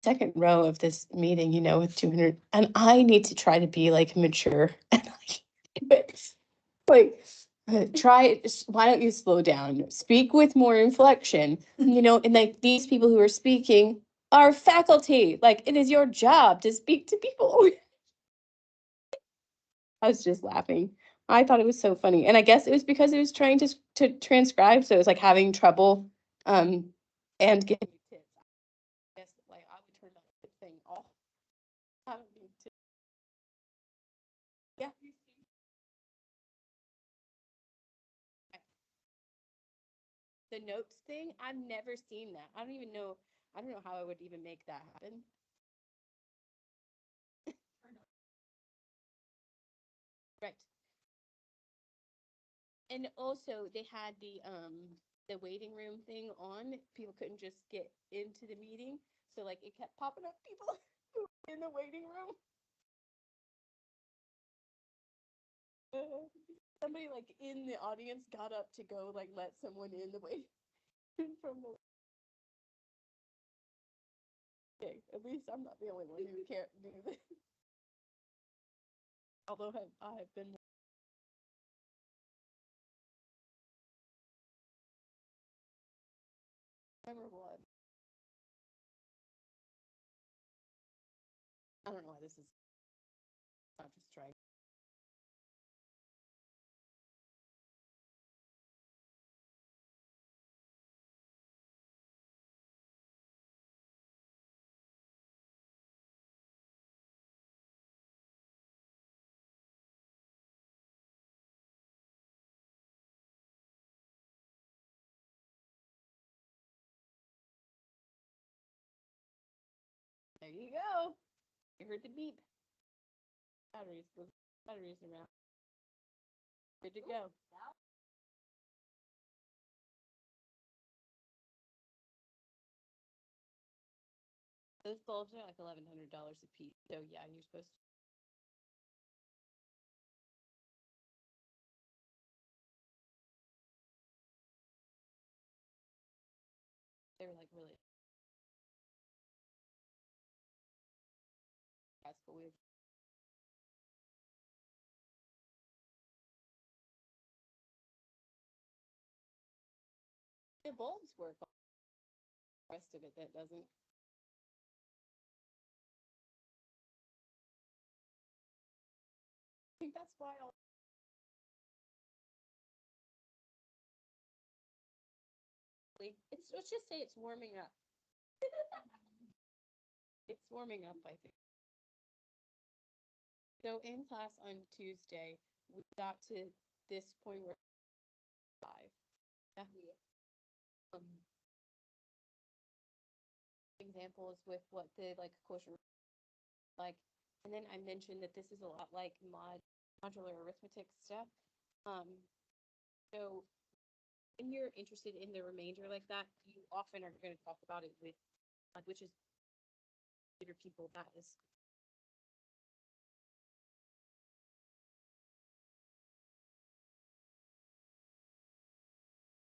second row of this meeting, you know, with 200, and I need to try to be like mature and like try, why don't you slow down, speak with more inflection, you know, and like these people who are speaking are faculty, like it is your job to speak to people. I was just laughing. I thought it was so funny. And I guess it was because it was trying to transcribe, so it was like having trouble and getting tips. I guess like I would turn that thing off. I don't need to. Yeah. The notes thing, I've never seen that. I don't even know. I don't know how I would even make that happen. Right. And also they had the waiting room thing on. People couldn't just get into the meeting. So like it kept popping up people in the waiting room. Somebody like in the audience got up to go like let someone in the waiting from the. Okay, at least I'm not the only one who can't do this. Although I've been memorable. I don't know why this is not just trying. There you go. You heard the beep. Batteries. The batteries around. Good to go. Those bulbs are like $1,100 a piece. So yeah, you're supposed to. They were like really. That's what we. The bulbs work. The rest of it that doesn't. I think that's why I'll. Let's just say it's warming up. It's warming up, I think. So in class on Tuesday, we got to this point where five. Yeah. Um, examples with what the like quotient like, and then I mentioned that this is a lot like modular arithmetic stuff. Um, so when you're interested in the remainder like that, you often are going to talk about it with, which is people that is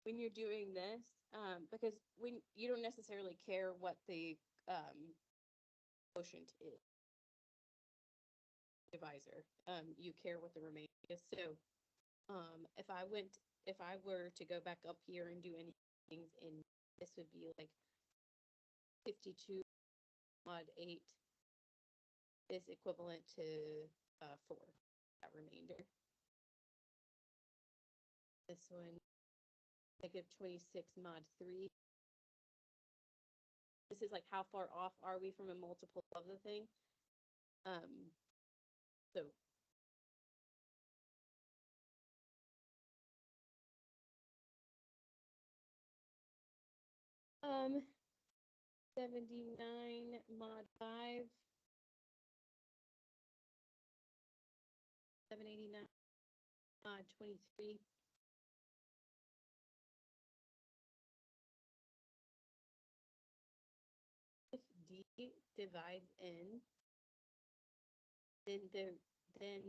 when you're doing this, because when you don't necessarily care what the quotient is, divisor, you care what the remainder is. So, if I were to go back up here and do anything in this would be like 52 mod 8 is equivalent to 4, that remainder. This one, -26 mod 3. This is like how far off are we from a multiple of the thing. So um 79 mod 5, 789 mod 23. If D divides N, then then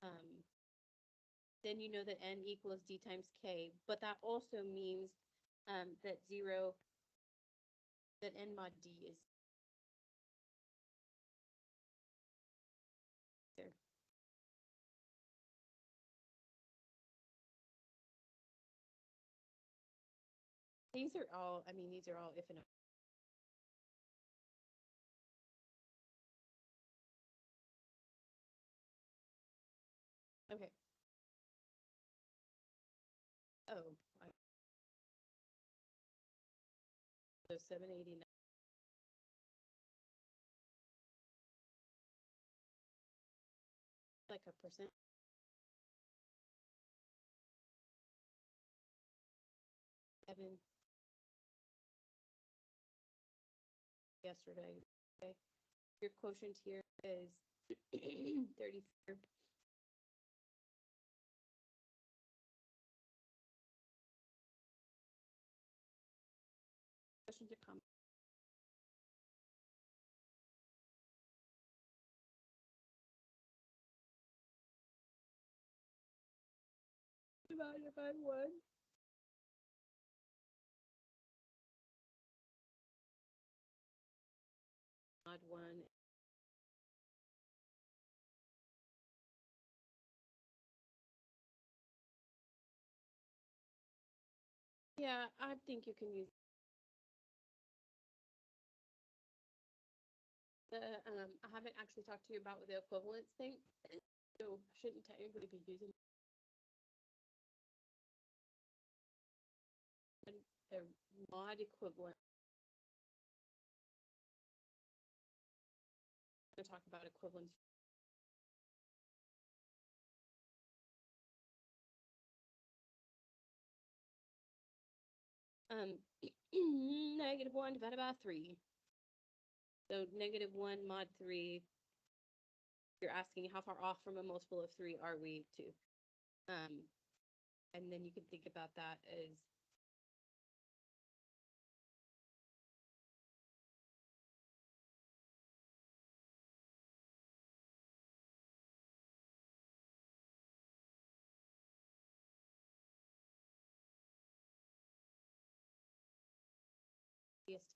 um then you know that N equals D times K, but that also means that N mod D is These are all, I mean, these are all if and okay. Oh, so 789, like a percent. Seven yesterday. Okay. Your quotient here is 34. Questions or comments? Divided by 1. Mod 1. Yeah, I think you can use the, I haven't actually talked to you about the equivalence thing, so I shouldn't technically be using a mod equivalent. I'm going to talk about equivalence. -1 divided by 3. So -1 mod 3. You're asking how far off from a multiple of 3 are we to? And then you can think about that as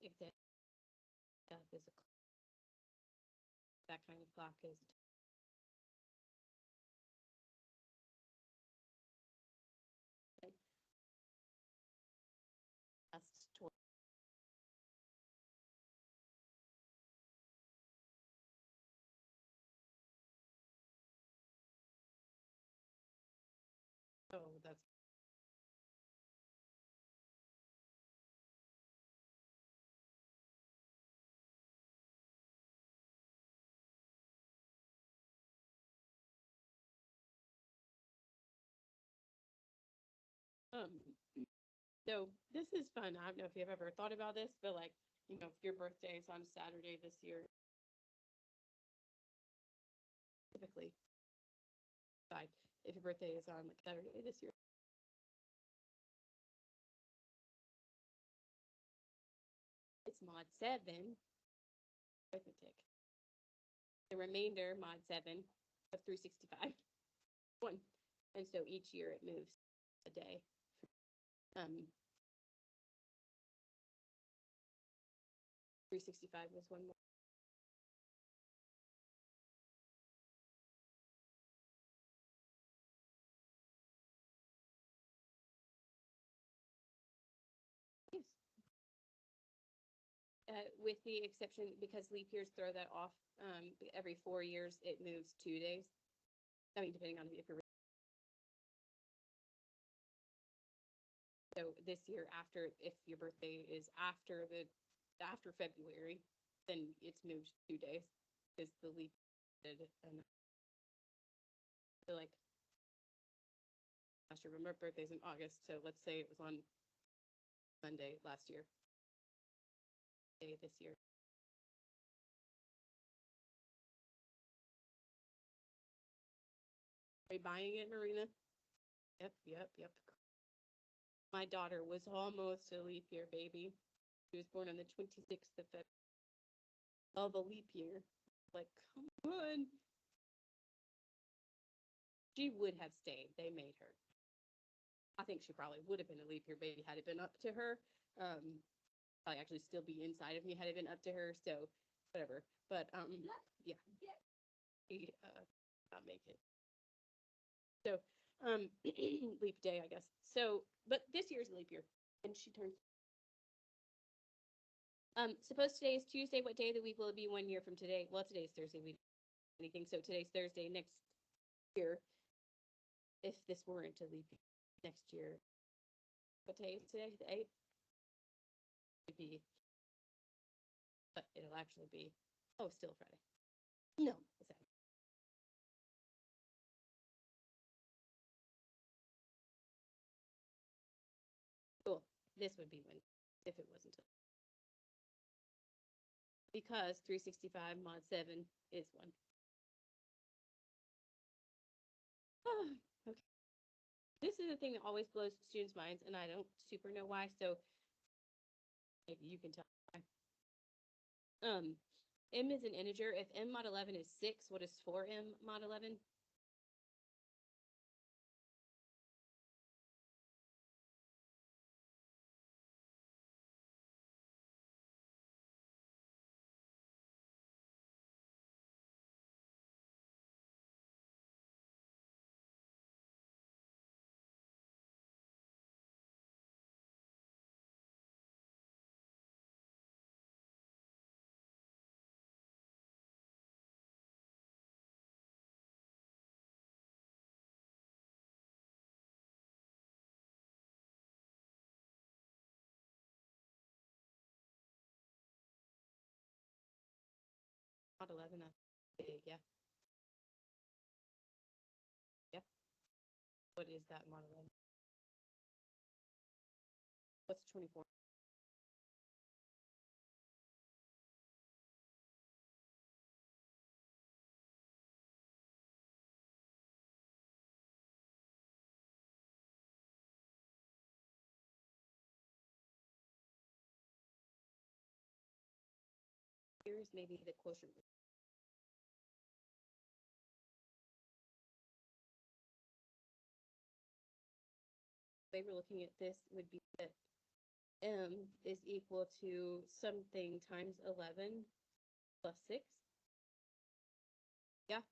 if that is a that kind of clock is last 20. Oh, that's um so this is fun. I don't know if you've ever thought about this, but like, if your birthday is on Saturday this year, typically, fine. If your birthday is on like Saturday this year, it's mod 7 arithmetic. The remainder mod 7 of 365. 1. And so each year it moves a day. Um 365 was one more. Yes. With the exception, because leap years throw that off, every 4 years, it moves 2 days. I mean, depending on if you're. So this year, if your birthday is after February, then it's moved 2 days because the leap did. And so like last year, remember birthday's in August, so let's say it was on Monday last year, day this year. Are you buying it, Marina? Yep. My daughter was almost a leap year baby. She was born on the 26th of February. Oh, the leap year. Like, come on. She would have stayed. They made her. I think she probably would have been a leap year baby had it been up to her. Probably actually still be inside of me had it been up to her. So whatever. But yeah, she not make it. So leap day, I guess. So, but this year's leap year, and she turned Suppose today is Tuesday. What day of the week will it be 1 year from today? Well, today's Thursday. We don't do anything. So today's Thursday. Next year, if this weren't a leap year, next year, what day is today? The 8th? It'd be, but it'll actually be, oh, still Friday. No, it's Saturday. Cool. This would be when, if it wasn't. Because 365 mod 7 is 1. Okay. This is the thing that always blows students' minds, and I don't super know why, so maybe you can tell why. M is an integer. If M mod 11 is 6, what is 4M mod 11? Mod 11, big, yeah. Yep. What is that mod 11? What's 24? Here's maybe the quotient. The way we're looking at this would be that M is equal to something times 11 plus 6. Yeah.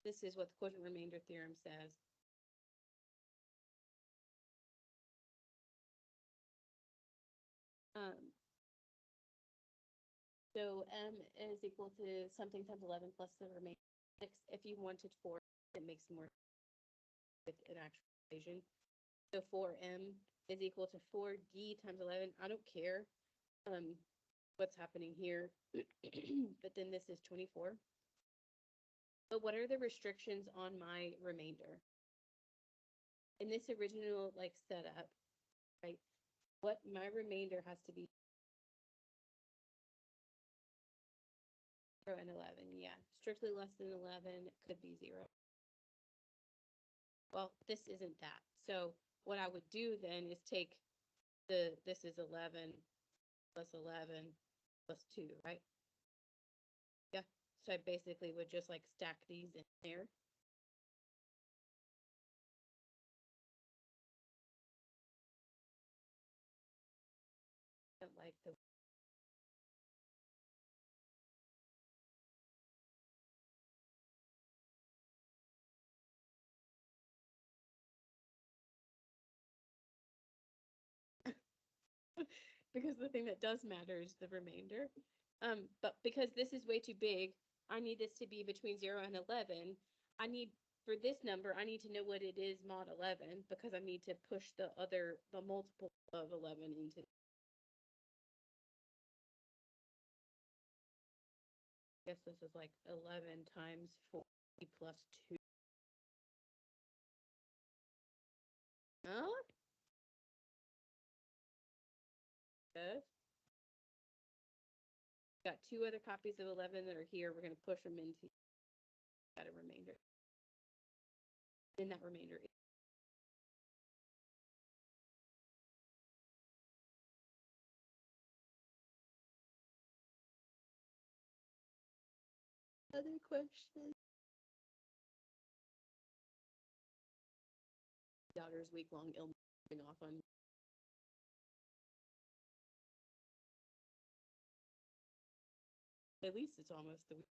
This is what the quotient remainder theorem says. So M is equal to something times 11 plus the remaining 6. If you wanted 4, it makes more with an actual equation. So 4M is equal to 4D times 11. I don't care what's happening here, but then this is 24. But what are the restrictions on my remainder? In this original like setup, right? What my remainder has to be 0 and 11. Yeah, strictly less than 11 could be 0. Well, this isn't that. So what I would do then is take this is 11 plus 11 plus 2, right? Yeah. So I basically would just like stack these in there. Like the because the thing that does matter is the remainder. But because this is way too big, I need this to be between 0 and 11. I need, for this number, I need to know what it is mod 11 because I need to push the multiple of 11 into. I guess this is like 11 times 40 plus 2. Huh? Yes. Got 2 other copies of 11 that are here. We're going to push them into that remainder. Then that remainder is other question. Daughter's week-long illness off on. At least it's almost the week.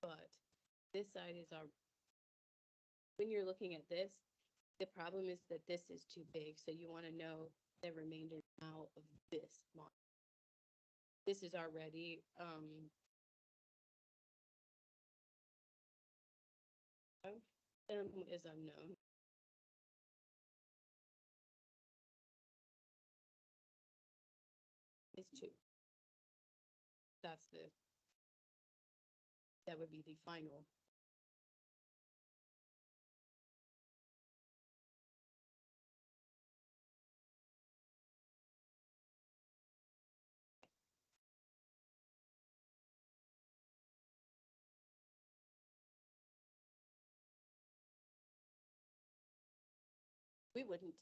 but this side is our, when you're looking at this, the problem is that this is too big, so you want to know the remainder now of this model. This is already is unknown. It's two. That's the, that would be the final. We wouldn't.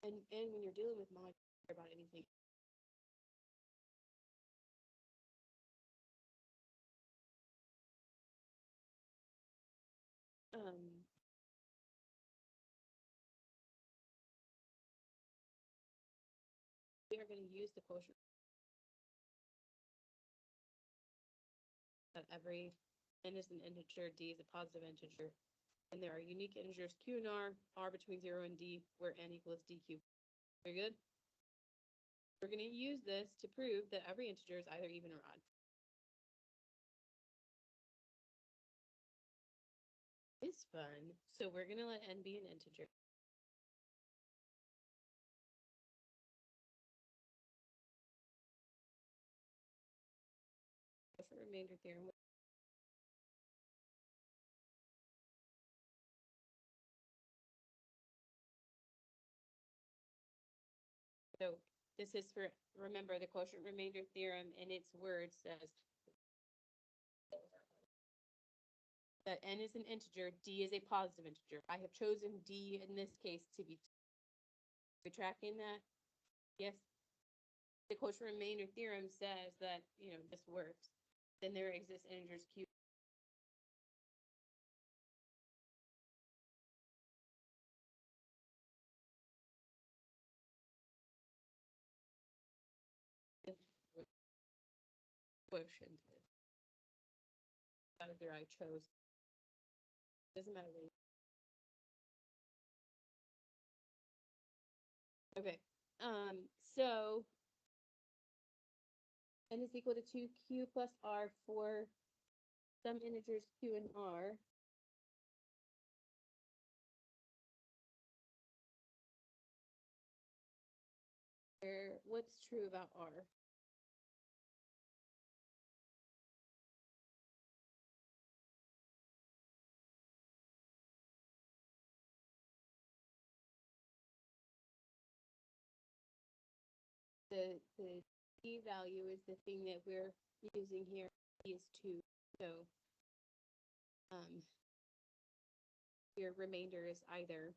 And when you're dealing with mod, about anything. Um, we are going to use the quotient that every n is an integer, d is a positive integer, and there are unique integers q and r between 0 and d, where n equals d cubed. Very good. We're going to use this to prove that every integer is either even or odd. It's fun. So we're going to let n be an integer. For remainder theorem. So this is for, remember, the quotient remainder theorem in its words says that n is an integer, d is a positive integer. I have chosen d in this case to be. We're tracking that? Yes. The quotient remainder theorem says that, this works. Then there exists integers q. Quotient. Either I chose. Doesn't matter. Okay. So n is equal to 2q plus r for some integers q and r. Where, what's true about r? The d value is the thing that we're using here. D is 2. So your remainder is either.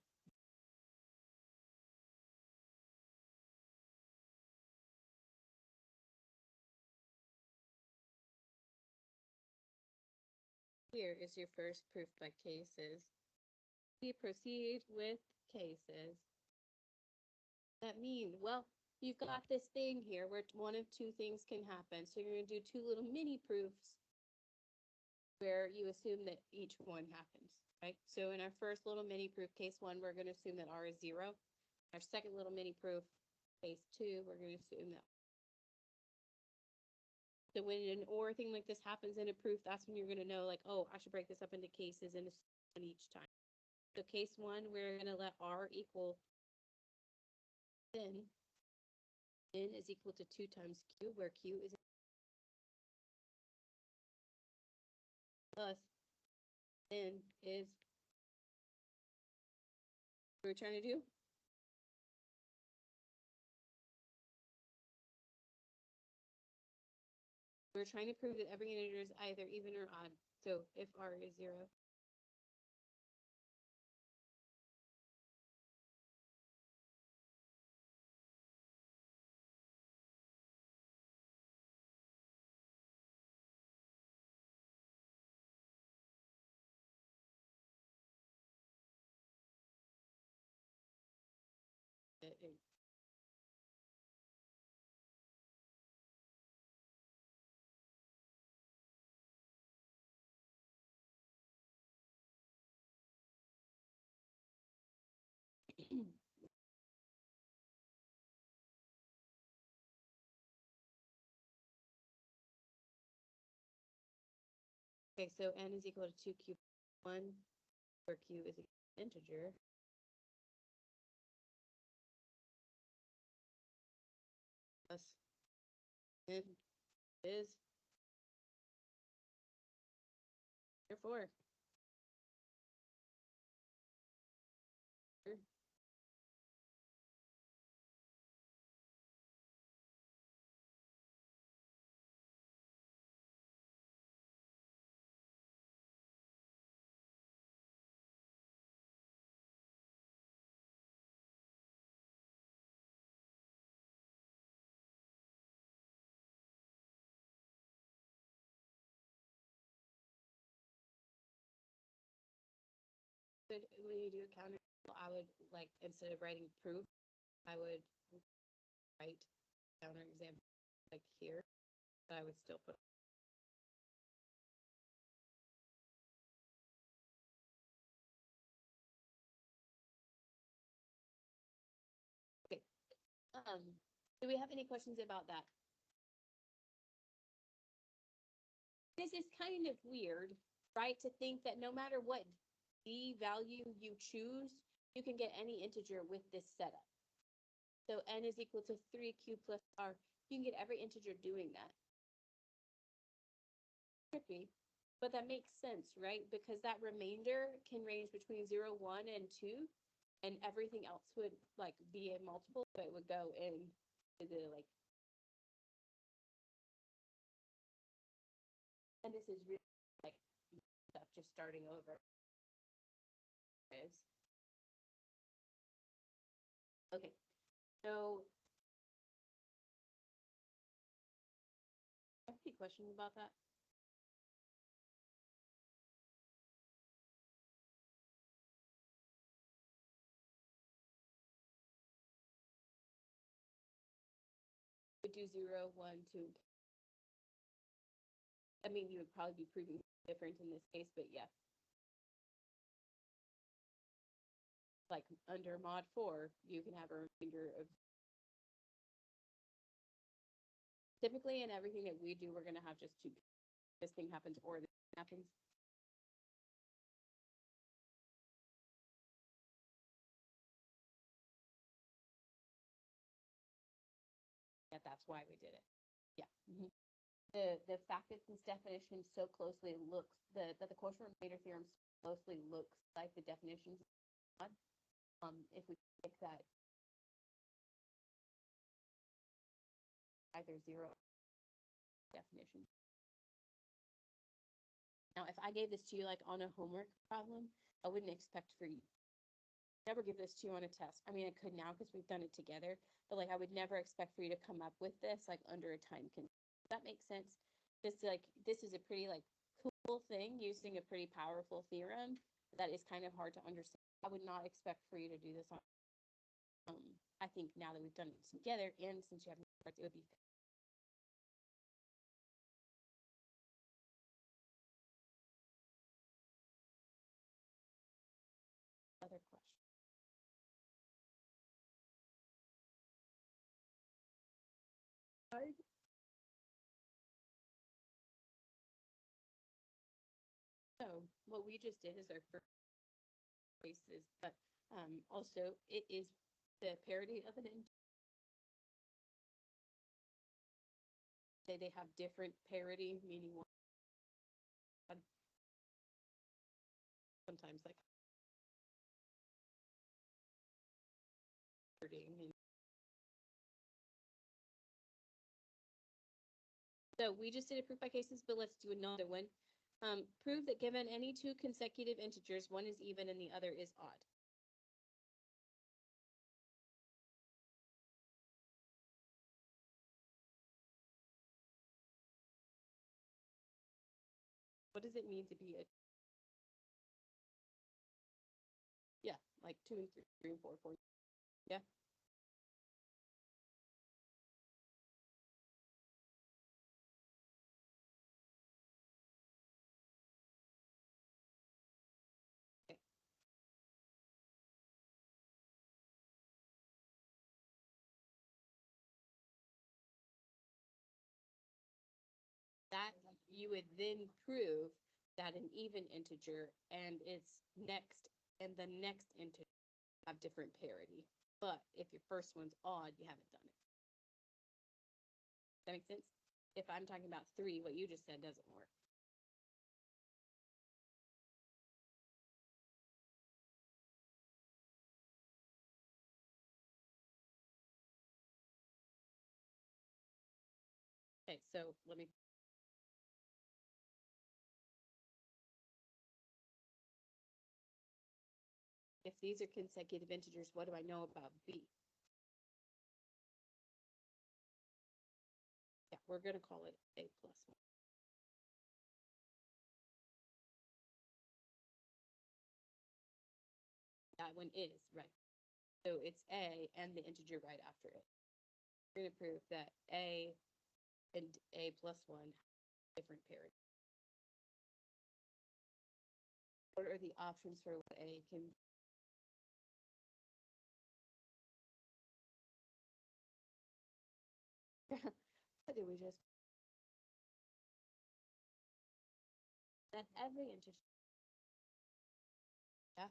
Here is your first proof by cases. We proceed with cases. That means, well, you've got this thing here where one of two things can happen. So you're going to do two little mini proofs where you assume that each one happens, right? So in our first little mini proof, case 1, we're going to assume that r is 0. Our second little mini proof, case 2, we're going to assume that. So when an or thing like this happens in a proof, that's when you're going to know, like, oh, I should break this up into cases and assume each time. So case 1, we're going to let r equal n. N is equal to 2 times q, where q is plus n is what we're trying to do. We're trying to prove that every integer is either even or odd. So if r is 0, Okay, so n is equal to 2q 1, where q is an integer. Plus n is, therefore, when you do a counter, I would, like, instead of writing proof, I would write counter example like here, but I would still put. Okay. Do we have any questions about that? This is kind of weird, right? To think that no matter what d value you choose, you can get any integer with this setup. So n is equal to 3q plus r. You can get every integer doing that. Trippy, but that makes sense, right? Because that remainder can range between 0, 1, and 2, and everything else would like be a multiple, so it would go in to the like. And this is really like stuff just starting over. Is okay. So, I have any questions about that? Would do 0, 1, 2. I mean, you would probably be proving different in this case, but yeah. Like under mod 4, you can have a remainder of. Typically, in everything that we do, we're going to have just two. This thing happens or this happens. Yeah, that's why we did it. Yeah. Mm-hmm. The fact that this definition so closely looks that the quotient remainder theorem closely looks like the definitions. If we pick that either 0 definition. Now, if I gave this to you like on a homework problem, I wouldn't expect for you. Never give this to you on a test. I mean, I could now because we've done it together, but like I would never expect for you to come up with this like under a time constraint. Does that make sense? This is a pretty like cool thing using a pretty powerful theorem that is kind of hard to understand. I would not expect for you to do this on. I think now that we've done it together, and since you have it would be. Other question. So what we just did is our first choices, but also it is the parity of an integer. They have different parity, meaning one sometimes like parity. So we just did a proof by cases, but let's do another one. Prove that given any two consecutive integers, one is even and the other is odd. What does it mean to be a? Yeah, like 2 and 3, 3 and 4, 4. Yeah. you would then prove that an even integer and its next and the next integer have different parity. But if your first one's odd, you haven't done it. Does that make sense? If I'm talking about 3, what you just said doesn't work. Okay, so let me. If these are consecutive integers, what do I know about b? Yeah, we're going to call it a plus 1. That one is, right. So it's a and the integer right after it. We're going to prove that a and a plus 1 have different parity. What are the options for what a can be? What did we just? That every integer. Yeah.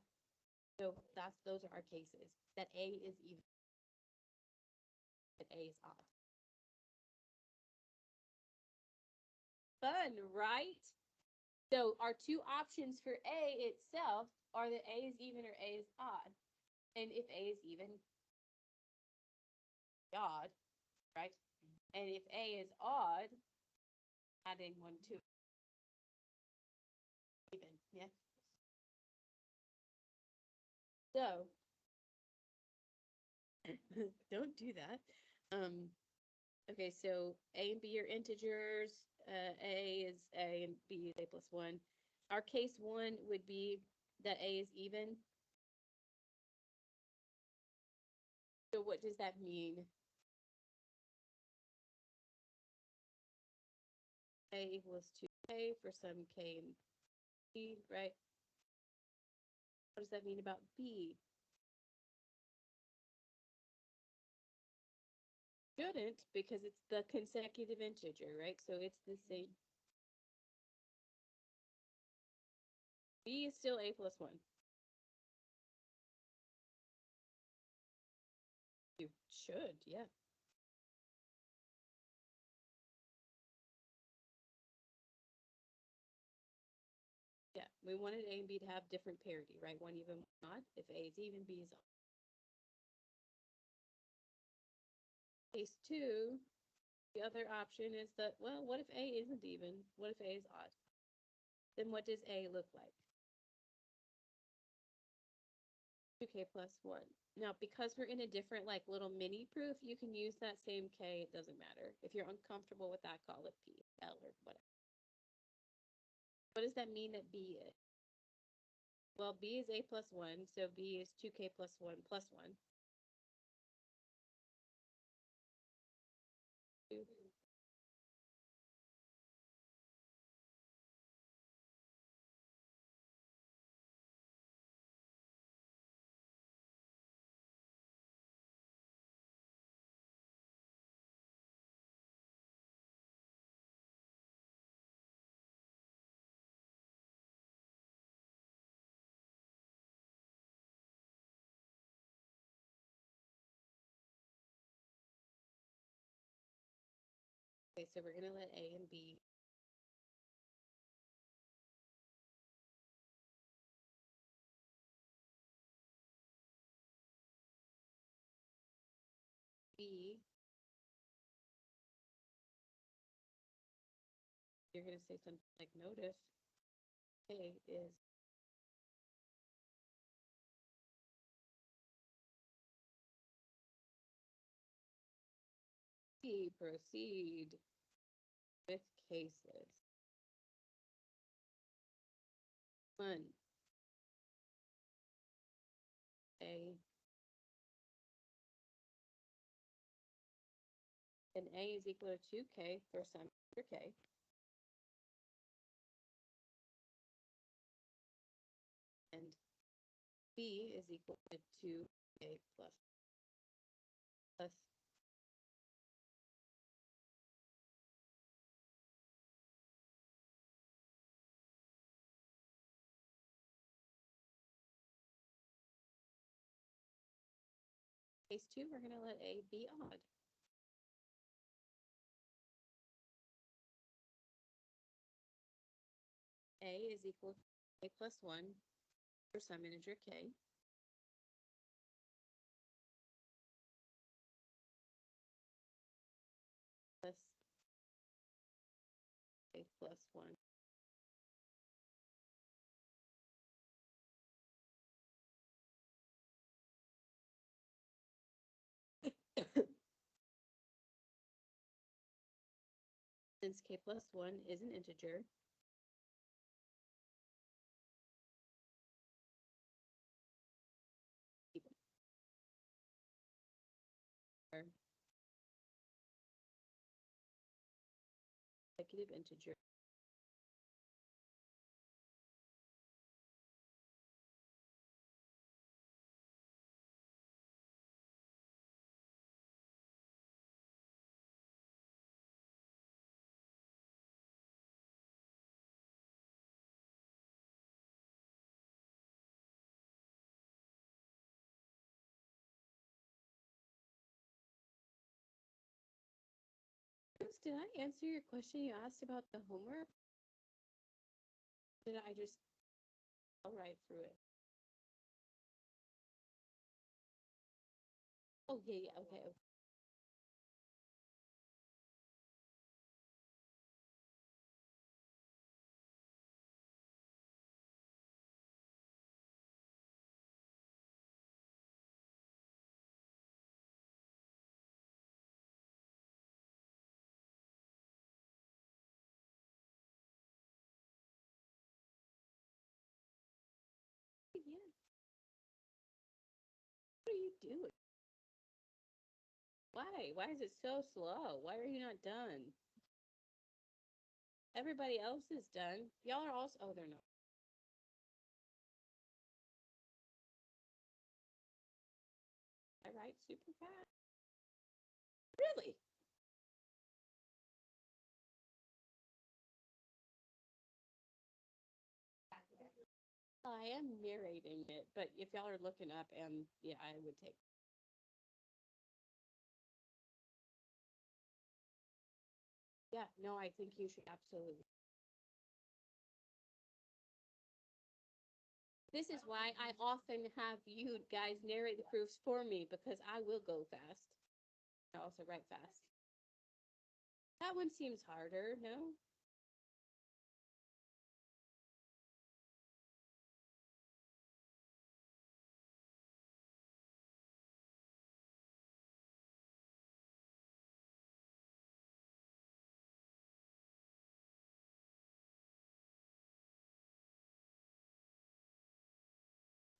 So those are our cases. That a is even. That a is odd. Fun, right? So our two options for a itself are that a is even or a is odd. And if a is even, odd, right? And if a is odd, adding 1 to it. Even, yeah. So don't do that. Okay, so a and b are integers. A is a and b is a plus 1. Our case 1 would be that a is even. So what does that mean? A equals 2k for some k and b, right? What does that mean about b? Shouldn't, because it's the consecutive integer, right? So it's the same. B is still a plus 1. You should, yeah. Yeah, we wanted A and B to have different parity, right? One even, one odd. If A is even, B is odd. Case 2, the other option is that, well, what if A isn't even? What if A is odd? Then what does A look like? 2k plus 1. Now, because we're in a different, like, little mini proof, you can use that same k. It doesn't matter. If you're uncomfortable with that, call it P, L, or whatever. What does that mean that B is? Well, B is A plus 1, so B is 2k plus 1 plus 1. 2. Okay, so we're going to let A and B. B, you're going to say something like notice A is C, proceed with cases. 1, A, and A is equal to 2k for some other k. And B is equal to 2k plus Case 2, we're going to let A be odd. A is equal to A plus 1 for some integer K. Plus A plus 1. Since K plus 1 is an integer, or consecutive integer, did I answer your question you asked about the homework? Did I just, I'll write through it. Oh, yeah, okay. Yeah. What are you doing? Why? Why is it so slow? Why are you not done? Everybody else is done. Y'all are also, oh, they're not. I write super fast. Really? I am narrating it, but if y'all are looking up, and yeah, I would take. Yeah, no, I think you should absolutely. This is why I often have you guys narrate the proofs for me because I will go fast. I also write fast. That one seems harder, no?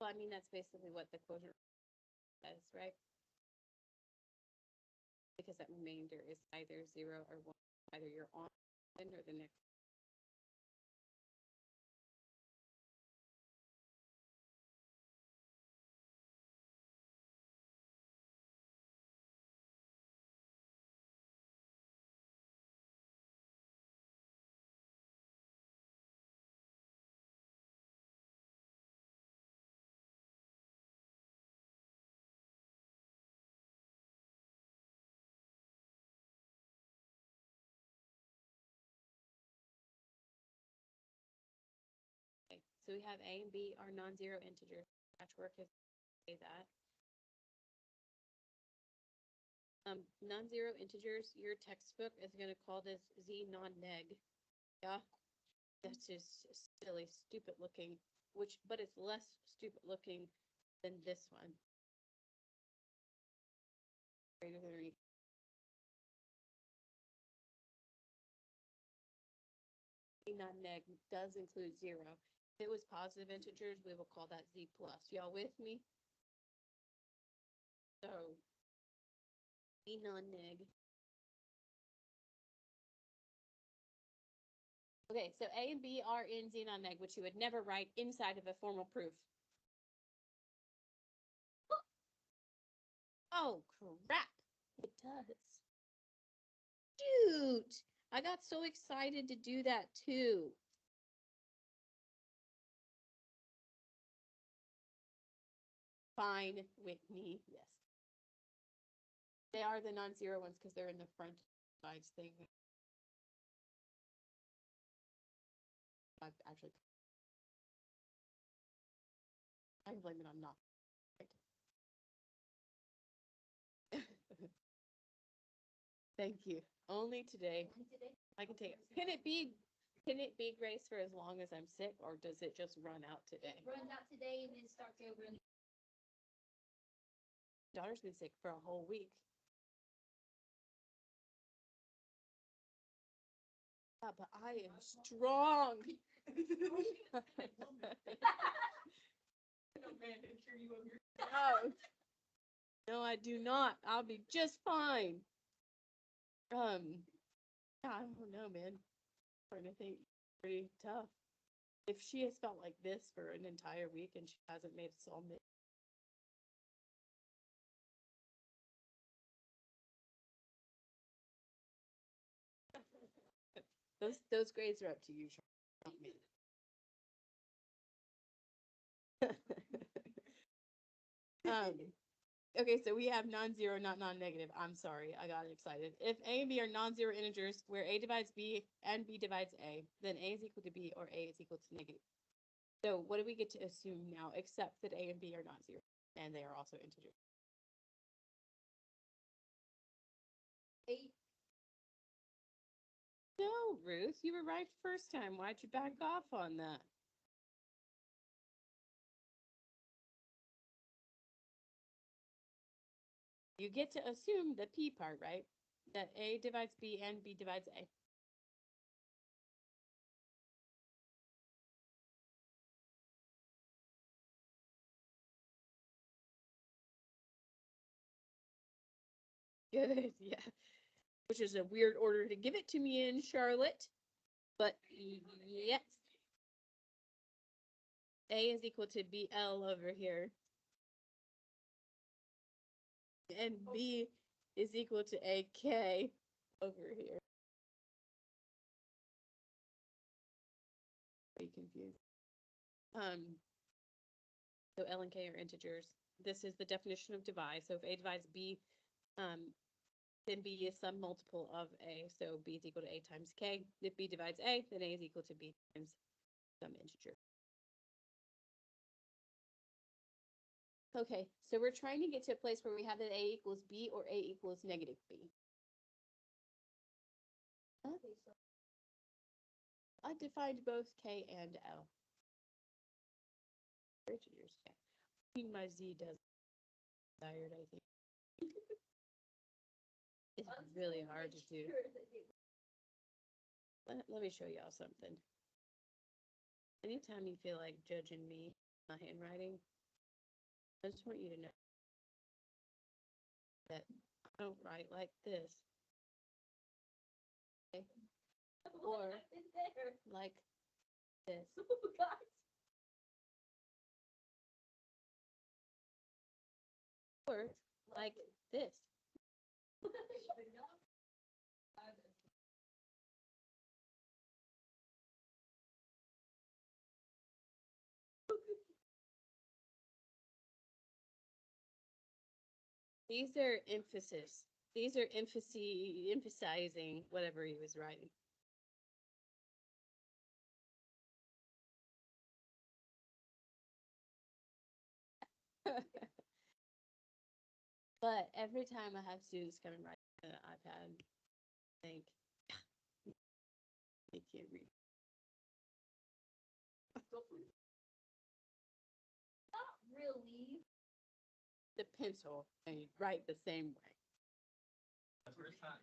Well, I mean, that's basically what the quotient says, right? Because that remainder is either 0 or 1, either you're on or the next. Okay, so we have A and B are non-zero integers. Patchwork is say that. Non-zero integers, your textbook is going to call this Z non-neg. Yeah, that's just silly, stupid looking, but it's less stupid looking than this one. Greater than or equal. Z non-neg does include 0. If it was positive integers, we will call that Z plus. Y'all with me? So, Z non-neg. Okay, so A and B are in Z non-neg, which you would never write inside of a formal proof. Oh, crap. It does. Shoot. I got so excited to do that too. Fine with me, yes. They are the non-zero ones because they're in the front sides thing. I've actually, I can blame it on not. Thank you. Only today. I can take it. Can it be Grace for as long as I'm sick, or does it just run out today? Runs out today and then starts over. Daughter's been sick for a whole week. Yeah, but I am strong. No, no, I do not. I'll be just fine. Yeah, I don't know, man. I'm trying to think, pretty tough. If she has felt like this for an entire week and she hasn't made us all miss. Those grades are up to you, not me. Okay, so we have non-zero, not non-negative. I'm sorry, I got excited. If A and B are non-zero integers where A divides B and B divides A, then A is equal to B or A is equal to negative. So what do we get to assume now, except that A and B are not zero, and they are also integers? 8. No, Ruth, you were right first time. Why'd you back off on that? You get to assume the P part, right? That A divides B and B divides A. Good, yeah. Which is a weird order to give it to me in, Charlotte. But yes. A is equal to BL over here. And B is equal to AK over here. Be confused. So L and K are integers. This is the definition of divide. So if A divides B, then B is some multiple of A. So B is equal to A times K. If B divides A, then A is equal to B times some integer. Okay, so we're trying to get to a place where we have that A equals B or A equals negative B. I defined both K and L. Integers, yeah. My Z does desired, I think. It's really hard to do. Let me show y'all something. Anytime you feel like judging me, my handwriting, I just want you to know that I don't write like this. Okay? Or like this. Or like this. These are emphasis. These are emphasizing whatever he was writing. But every time I have students come and write an iPad, I think they can't read. Not really. The pencil and write the same way. The first time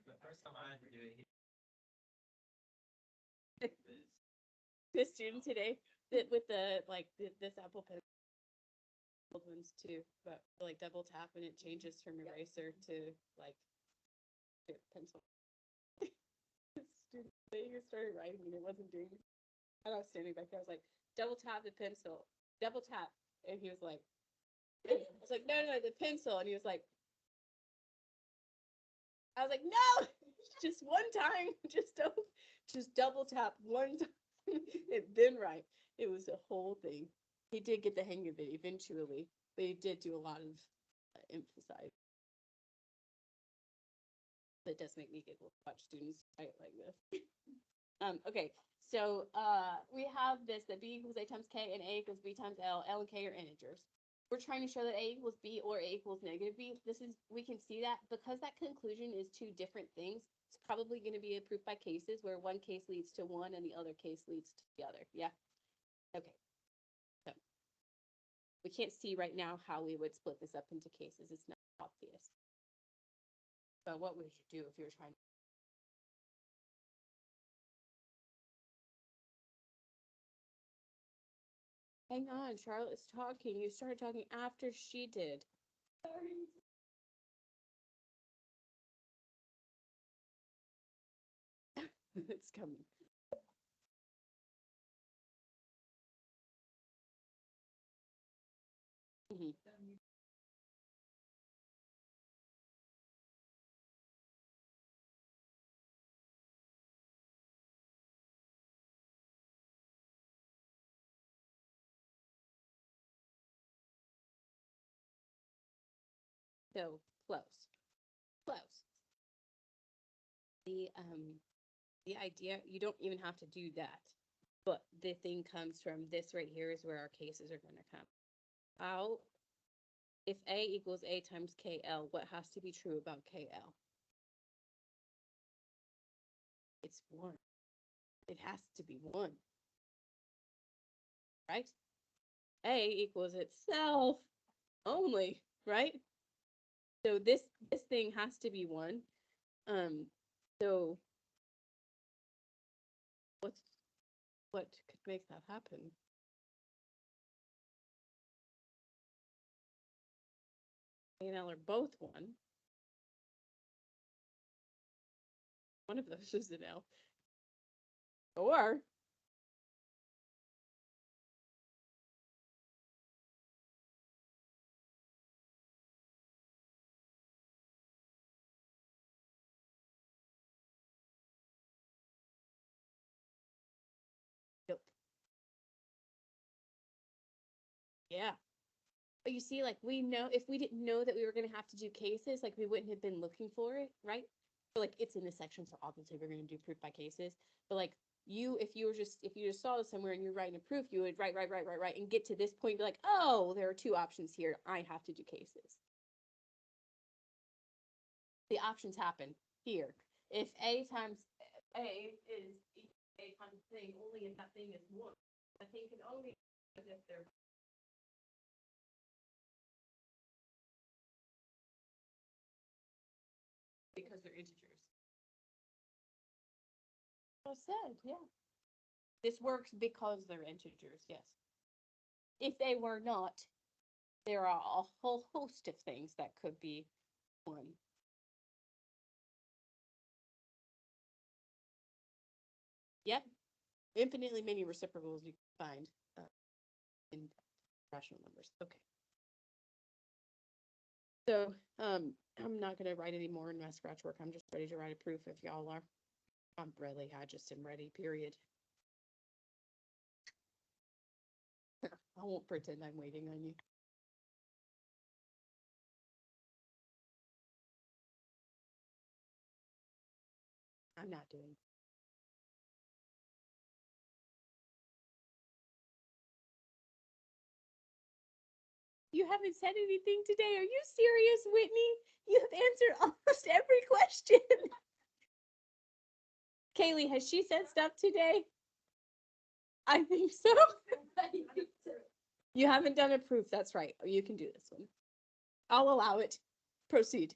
I had to do it, The student today that with the like this Apple Pencil ones too, but like double tap and it changes from eraser to like pencil. Student today he started writing and it wasn't doing it. And I was standing back there, I was like, double tap the pencil, double tap. And he was like, I was like, no, the pencil. And he was like, I was like, no, just one time, just double tap one time and then write. It was a whole thing. He did get the hang of it eventually, but he did do a lot of emphasize. It does make me giggle to watch students fight like this. Okay, so we have this that b equals a times k and a equals b times l and k are integers. We're trying to show that a equals b or a equals negative b. We can see that because that conclusion is two different things. It's probably going to be a proof by cases where one case leads to one and the other case leads to the other. Yeah. Okay. So we can't see right now how we would split this up into cases. It's not obvious. But what would you do if you were trying to? Hang on, Charlotte's talking. You started talking after she did. Sorry. It's coming. Mhm. So close, close. The idea, you don't even have to do that. But the thing comes from this right here is where our cases are going to come. How, if A equals A times KL, what has to be true about KL? It's 1. It has to be 1. Right? A equals itself only, right? So this thing has to be 1. So what could make that happen? A and L are both 1. One of those is an L. Or yep. Yeah. But you see, like, we know if we didn't know that we were going to have to do cases, like, we wouldn't have been looking for it, right? But, like, it's in this section, so obviously we're going to do proof by cases. But, like, if you just saw this somewhere and you're writing a proof, you would write, and get to this point, and be like, oh, there are 2 options here. I have to do cases. The options happen here. If A times A is A times thing, only if that thing is 1. A thing can only if they're because they're integers. I said, yeah. This works because they're integers, yes. If they were not, there are a whole host of things that could be 1. Yep. Infinitely many reciprocals you can find in rational numbers. Okay. So I'm not going to write any more in my scratch work. I'm just ready to write a proof if y'all are. I just am ready, period. I won't pretend I'm waiting on you. I'm not doing. You haven't said anything today. Are you serious, Whitney? You have answered almost every question. Kaylee, has she said stuff today? I think so. You haven't done a proof. That's right. You can do this one. I'll allow it. Proceed.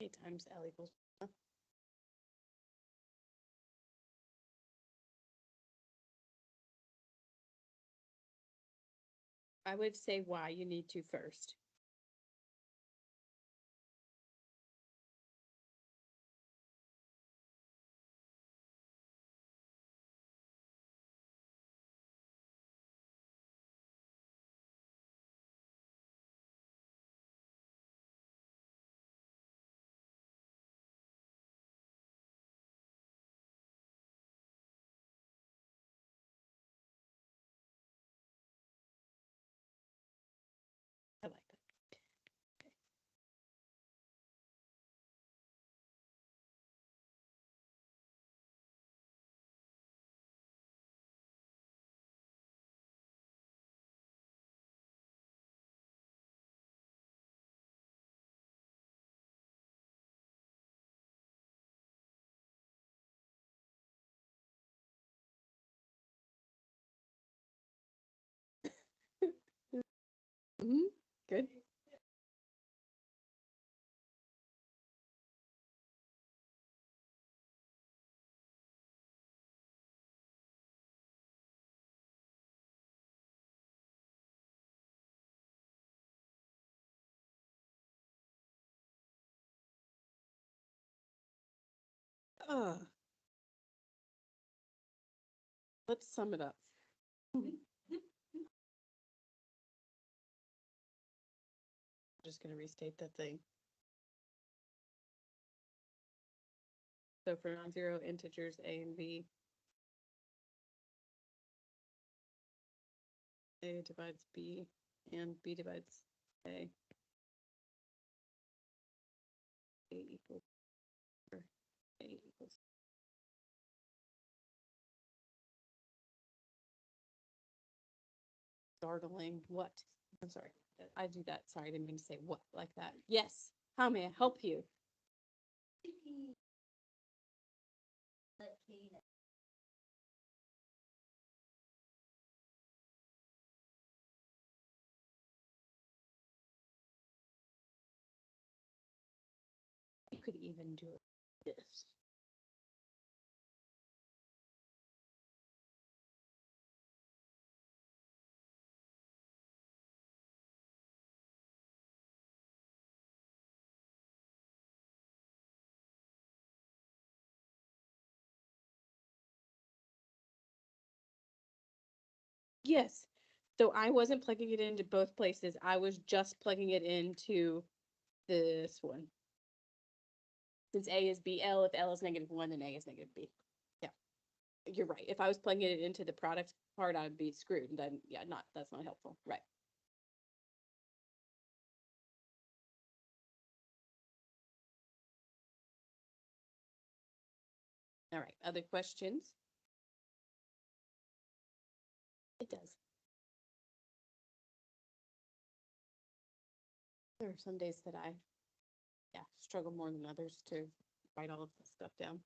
A times L equals. I would say why you need to first. I like that. Good. Let's sum it up. Just gonna restate that thing. So for non-zero integers a and b, a divides b and b divides a. A equals a equals. Startling. What? I'm sorry. I do that. Sorry, I didn't mean to say what like that. Yes. How may I help you? Let Kate know. You could even do this. Yes. So I wasn't plugging it into both places. I was just plugging it into this one. Since A is BL, if L is -1, then A is -B. Yeah. You're right. If I was plugging it into the product part, I would be screwed. And then, yeah, that's not helpful. Right. All right. Other questions? It does. There are some days that I, yeah, struggle more than others to write all of this stuff down.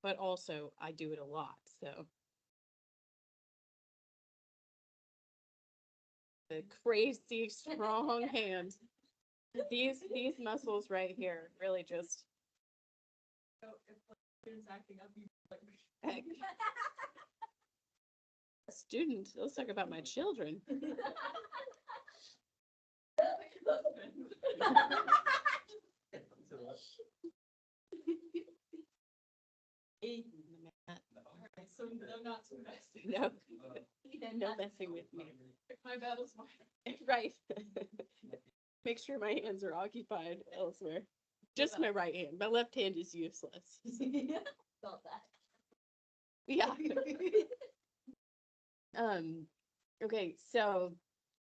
But also, I do it a lot, so. The crazy strong hands. These muscles right here really just. So if the student's acting up, you like. Heck. A student, let's talk about my children. So I'm not so messy. No, no messing with me. My battle's mine. Right. Make sure my hands are occupied elsewhere. Just my right hand. My left hand is useless. Felt that. Yeah. Okay, so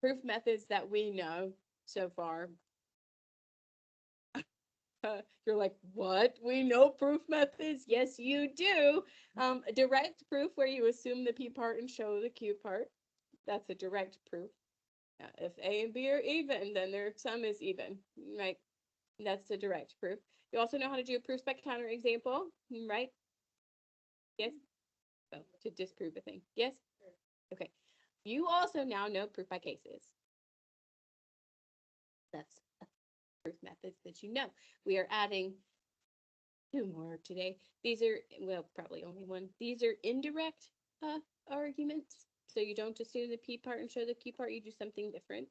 proof methods that we know so far. You're like, what? We know proof methods? Yes, you do. A direct proof where you assume the P part and show the Q part. That's a direct proof. If A and B are even, then their sum is even, right? That's the direct proof. You also know how to do a proof by counter example, right? Yes? Oh, to disprove a thing. Yes? Okay. You also now know proof by cases. That's proof methods that you know. We are adding two more today. These are, well, probably only one. These are indirect arguments. So you don't assume the P part and show the Q part, you do something different.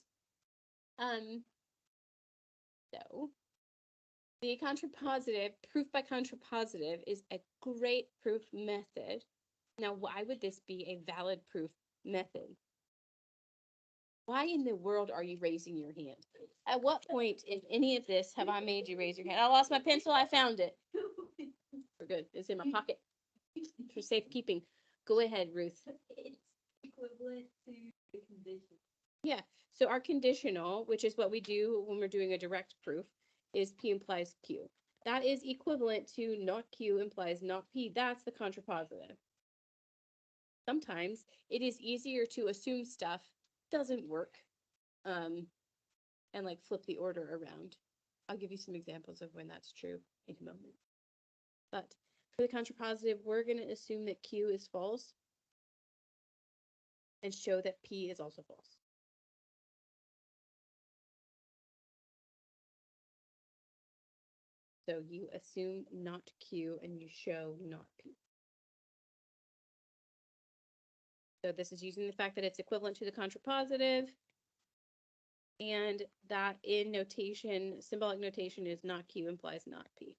So the contrapositive, proof by contrapositive is a great proof method. Now, why would this be a valid proof method? Why in the world are you raising your hand? At what point in any of this have I made you raise your hand? I lost my pencil, I found it. We're good. It's in my pocket for safekeeping. Go ahead, Ruth. It's equivalent to the condition. Yeah, so our conditional, which is what we do when we're doing a direct proof, is P implies Q. That is equivalent to not Q implies not P. That's the contrapositive. Sometimes it is easier to assume stuff doesn't work, and like flip the order around. I'll give you some examples of when that's true in a moment. But for the contrapositive, we're going to assume that Q is false and show that P is also false. So you assume not Q and you show not P. So this is using the fact that it's equivalent to the contrapositive and that in notation, symbolic notation is not Q implies not P.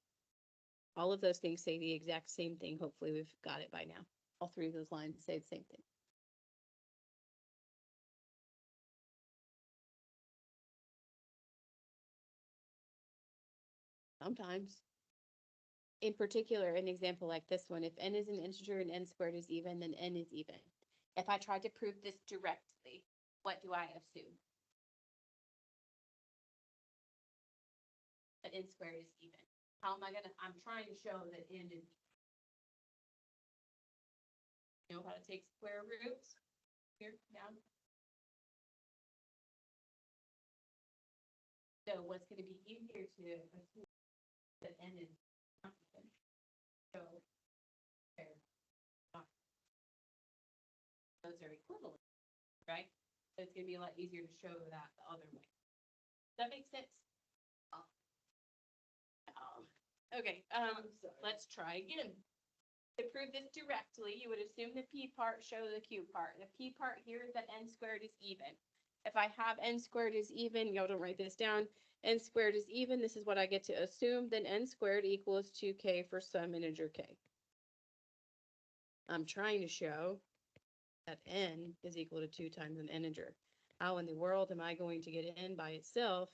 All of those things say the exact same thing. Hopefully we've got it by now. All three of those lines say the same thing. Sometimes. In particular, an example like this one, if n is an integer and n squared is even, then n is even. If I tried to prove this directly, what do I assume? That n squared is even. How am I gonna, I'm trying to show that n is even. You know how to take square roots? Here, down. So what's gonna be easier to assume that n is not even? So, they're not. Those are equivalent, right? So it's gonna be a lot easier to show that the other way. Does that make sense? Okay, let's try again. To prove this directly, you would assume the P part, show the Q part. The P part here is that n squared is even. If I have n squared is even, y'all don't write this down, n squared is even, this is what I get to assume, then n squared equals 2k for some integer k. I'm trying to show that n is equal to 2 times an integer. How in the world am I going to get n by itself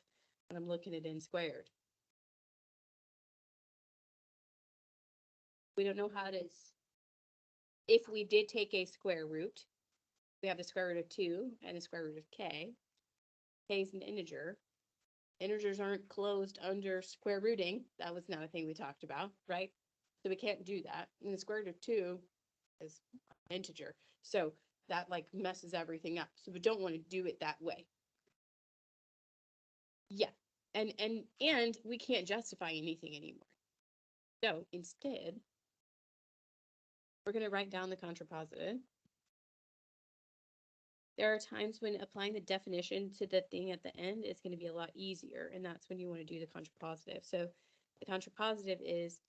when I'm looking at n squared? We don't know how it is. If we did take a square root, we have the square root of 2 and the square root of k. K is an integer. Integers aren't closed under square rooting. That was not a thing we talked about, right? So we can't do that. And the square root of 2 is an integer. So that like messes everything up. So we don't want to do it that way. Yeah. And we can't justify anything anymore. So instead, we're going to write down the contrapositive. There are times when applying the definition to the thing at the end is going to be a lot easier, and that's when you want to do the contrapositive. So the contrapositive is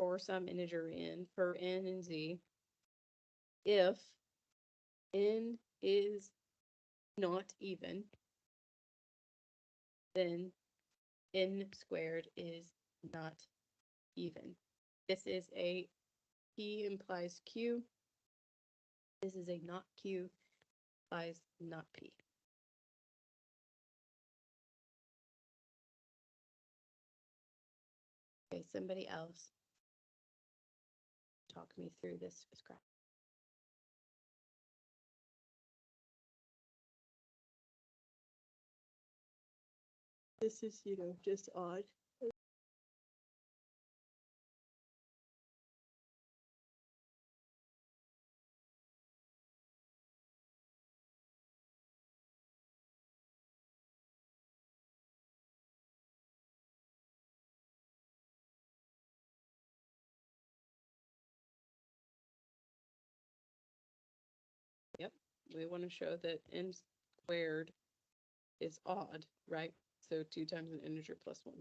for some integer n, for n and z, if n is not even, then n squared is not even. This is a P implies Q. This is a not Q implies not P. Okay, somebody else talk me through this scrap. This is, just odd. Yep, we want to show that n squared is odd, right? So 2 times an integer plus 1.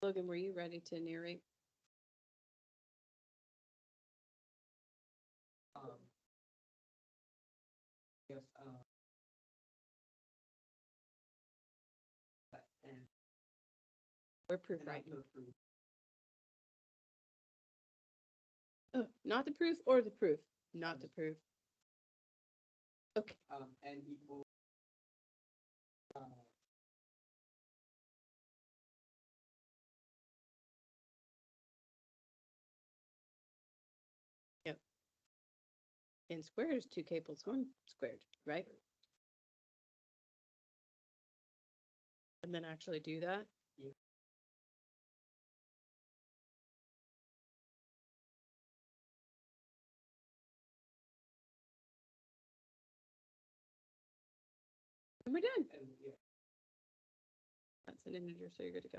Logan, were you ready to narrate? Yes, and Or proof and right? also proof. Oh, not the proof or the proof? Not the proof. Okay. N equals Yep. N squared is 2k plus 1 squared, right? And then actually do that? Yeah. And we're done. and yeah. That's an integer, so you're good to go.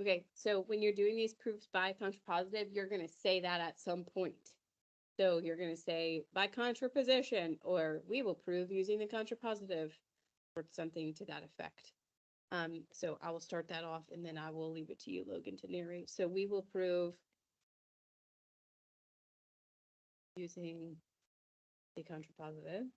Okay, so when you're doing these proofs by contrapositive, you're gonna say that at some point. So you're gonna say by contraposition, or we will prove using the contrapositive, or something to that effect. So I will start that off and then I will leave it to you, Logan, to narrate. So we will prove using the contrapositive.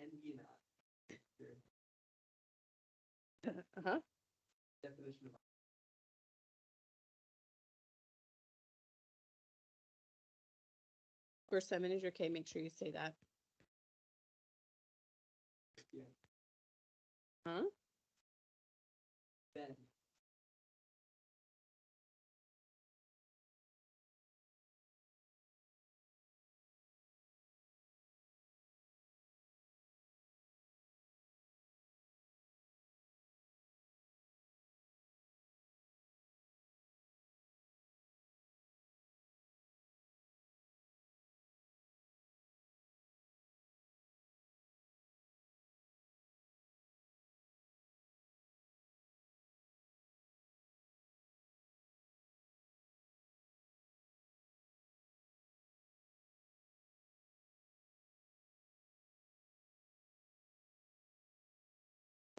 And you know, Uh-huh. definition of For some integer k, make sure you say that. yeah. Huh? Then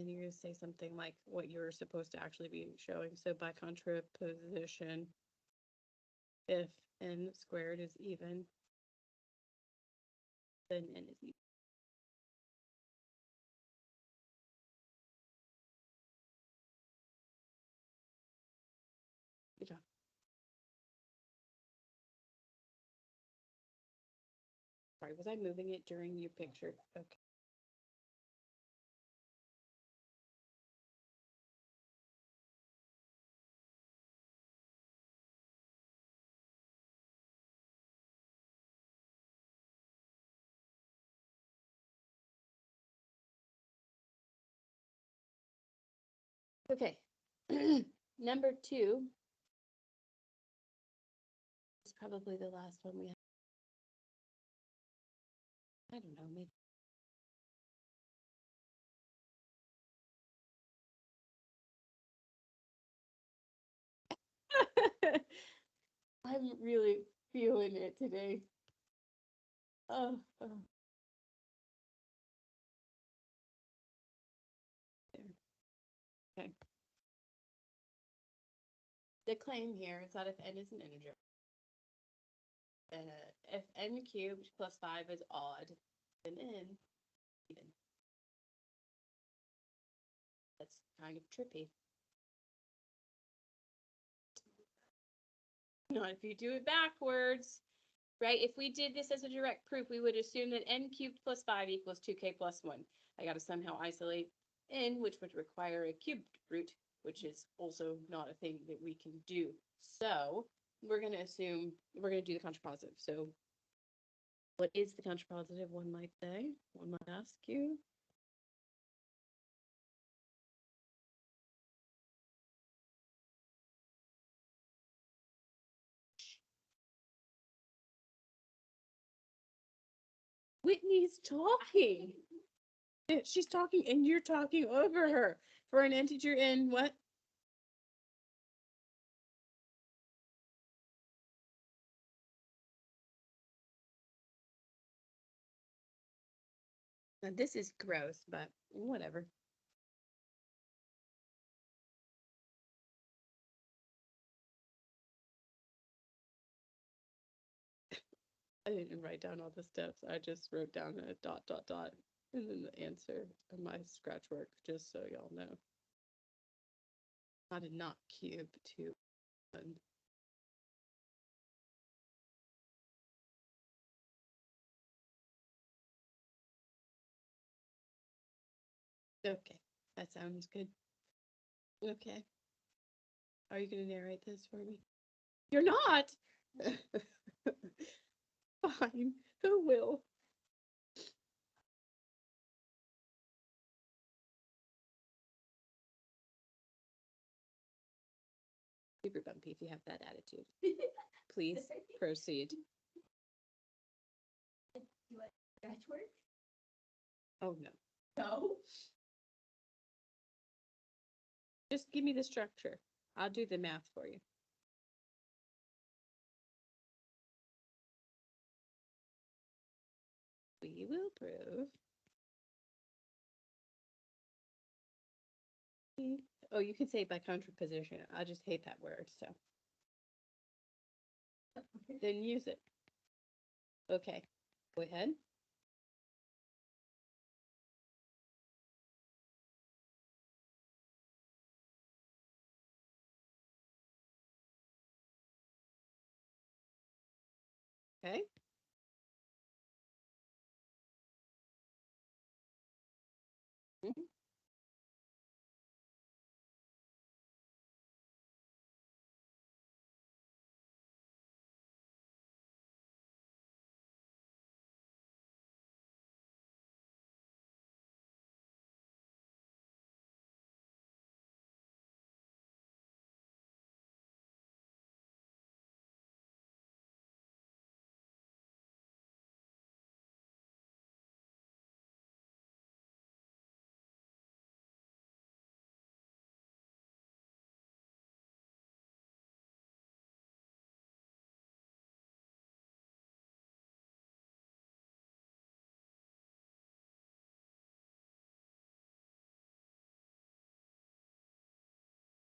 And you're gonna say something like what you're supposed to actually be showing. So by contraposition, if n squared is even, then n is even. Good job. Sorry, was I moving it during your picture? Okay. Okay. Number 2 is probably the last one we have. I don't know, maybe. I'm really feeling it today. Oh, oh. There. Okay. The claim here is that if n is an integer, if n cubed plus 5 is odd, then n even. That's kind of trippy. Not if you do it backwards, right? If we did this as a direct proof, we would assume that n cubed plus 5 equals 2k plus 1. I got to somehow isolate n, which would require a cubed root, which is also not a thing that we can do. So we're going to assume, we're going to do the contrapositive. So what is the contrapositive, one might say? One might ask you. Whitney's talking. She's talking and you're talking over her for an integer in what? Now, this is gross, but whatever. I didn't write down all the steps. I just wrote down a dot, dot, dot, and then the answer of my scratch work, just so y'all know. I did not cube 2, 1. Okay, that sounds good. Okay. Are you going to narrate this for me? You're not! Fine. Who will? Super bumpy if you have that attitude. Please proceed. You like scratch work? Oh, no. No. Just give me the structure. I'll do the math for you. We will prove. Oh, you can say by contraposition. I just hate that word, so then use it. Okay, go ahead. Okay. Mhm.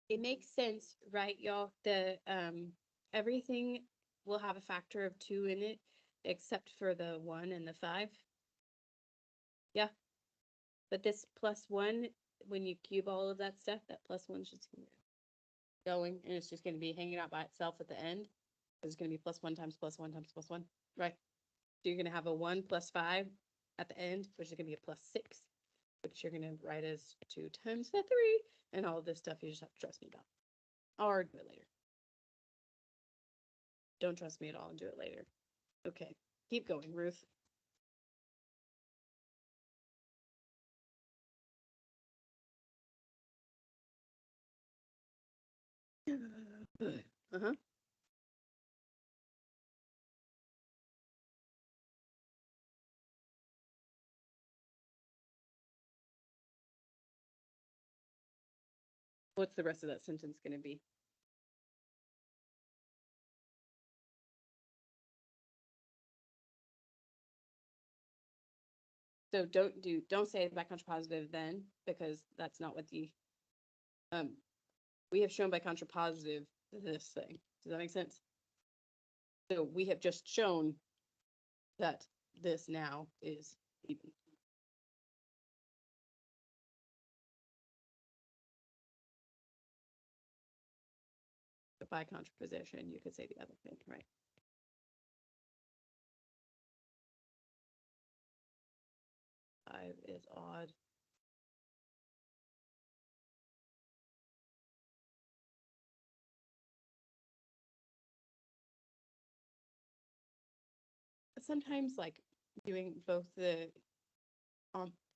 It makes sense, right, y'all? The everything will have a factor of 2 in it, except for the 1 and the 5. Yeah. But this +1, when you cube all of that stuff, that +1's just going, and it's just going to be hanging out by itself at the end. It's going to be +1 times +1 times +1, right? So you're going to have a 1 plus 5 at the end, which is going to be a +6, which you're going to write as 2 times the 3, and all of this stuff you just have to trust me about. Or do it later. Don't trust me at all and do it later. Okay, keep going, Ruth. Uh-huh. What's the rest of that sentence going to be? So don't say it by contrapositive then, because that's not what the um we have shown by contrapositive this thing. Does that make sense? So we have just shown that this now is even. But by contraposition, you could say the other thing, right? Five is odd. Sometimes like doing both the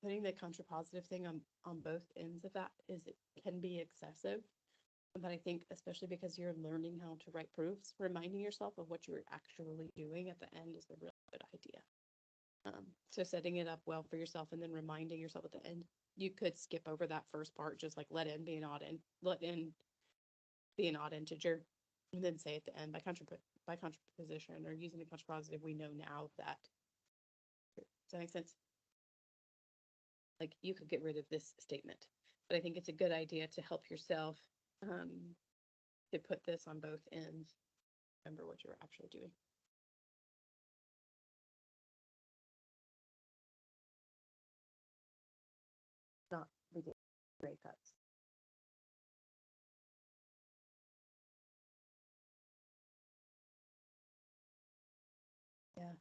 putting the contrapositive thing on both ends of that is it can be excessive. But I think especially because you're learning how to write proofs, reminding yourself of what you're actually doing at the end is a real good idea. So setting it up well for yourself and then reminding yourself at the end. You could skip over that first part, just like let n be an odd n, let n be an odd integer, and then say at the end by contraposition or using a contrapositive, we know now that. Does that make sense? Like you could get rid of this statement, but I think it's a good idea to help yourself to put this on both ends. Remember what you're actually doing. Not ridiculous grade cuts. Yeah.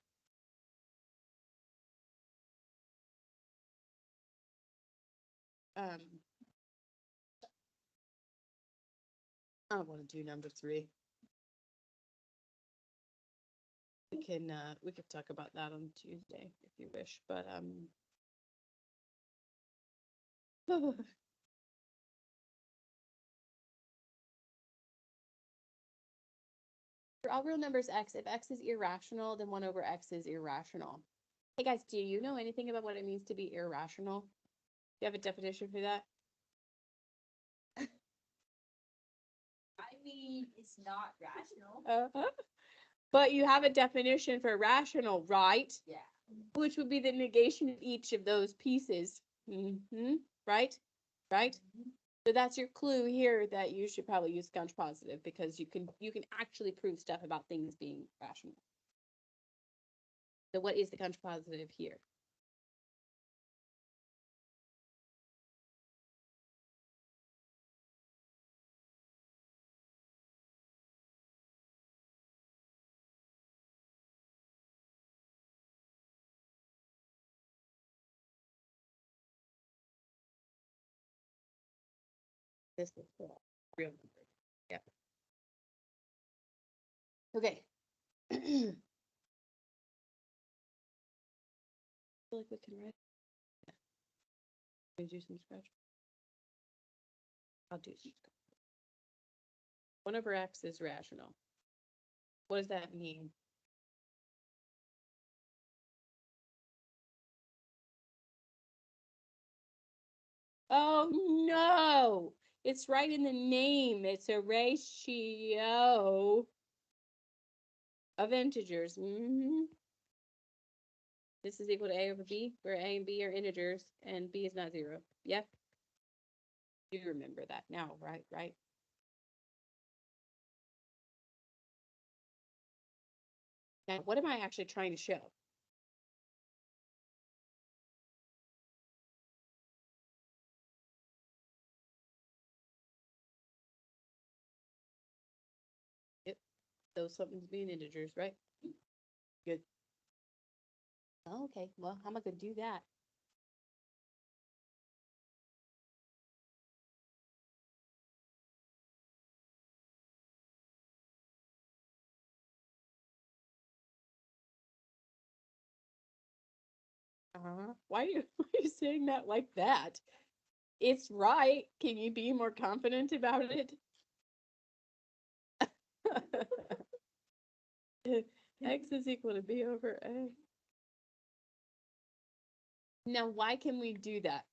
I want to do number 3. We could talk about that on Tuesday if you wish, but for all real numbers x, if x is irrational, then 1 over x is irrational. Hey guys, do you know anything about what it means to be irrational? Do you have a definition for that? I mean, it's not rational. But you have a definition for rational, right? Yeah. Which would be the negation of each of those pieces. Right? Right? So that's your clue here that you should probably use contrapositive because you can actually prove stuff about things being rational. So what is the contrapositive here? This is real number. Yeah. Okay. I feel like we can write. Yeah. Can we do some scratch? I'll do some scratch. 1 over x is rational. What does that mean? Oh no! It's right in the name. It's a ratio of integers. This is equal to a over b, where a and b are integers, and b is not 0. Yep. You remember that now, right? Right? Now, what am I actually trying to show? Yep. Those somethings being integers, right? Good. Oh, okay. Well, how am I going to do that? Why are you saying that like that? It's right. Can you be more confident about it? X is equal to b over a. Now, why can we do that?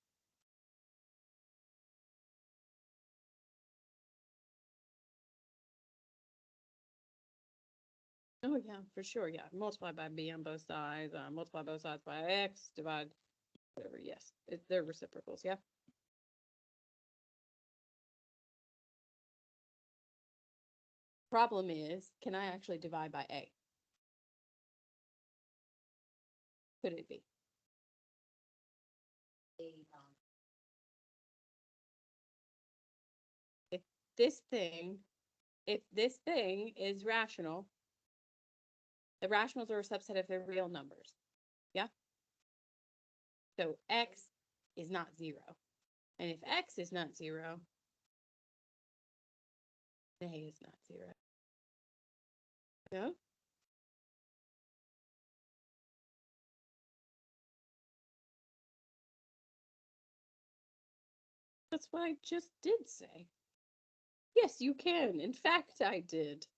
Oh, yeah, for sure. Yeah. Multiply by b on both sides, multiply both sides by x, divide whatever. Yes, they're reciprocals. Yeah. Problem is, can I actually divide by a? Could it be? If this thing, if this thing is rational, the rationals are a subset of their real numbers. Yeah. So x is not 0. And if x is not 0, a is not 0. No? That's what I just did say. Yes, you can. In fact, I did.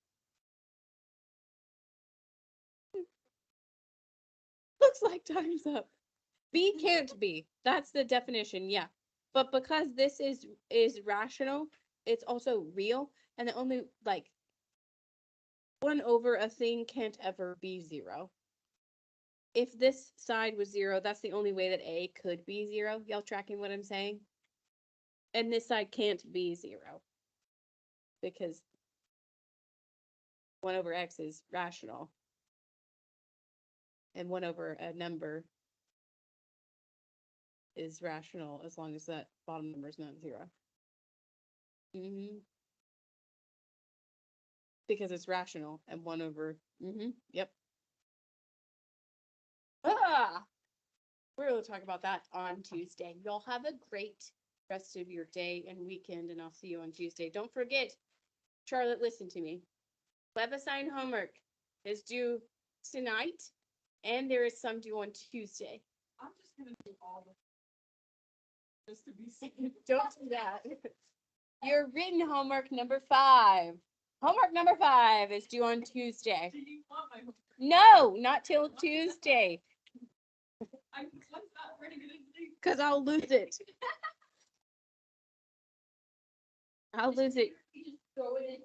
looks like time's up. B can't be. That's the definition, yeah. But because this is rational, it's also real, and the only like 1 over a thing can't ever be 0. If this side was 0, that's the only way that A could be 0. Y'all tracking what I'm saying? And this side can't be 0 because 1 over x is rational. And 1 over a number is rational as long as that bottom number is not 0. Because it's rational and 1 over. Yep. We're going to talk about that on Tuesday. Y'all have a great rest of your day and weekend, and I'll see you on Tuesday. Don't forget, Charlotte, listen to me. Web assigned homework is due tonight, and there is some due on Tuesday. I'm just gonna do all the. Just to be safe. Don't do that. Your written homework number 5. Homework number 5 is due on Tuesday. Do you want my homework? No, not till Tuesday, I'm not ready to leave. because I'll lose it. I'll lose it. You just throw it in.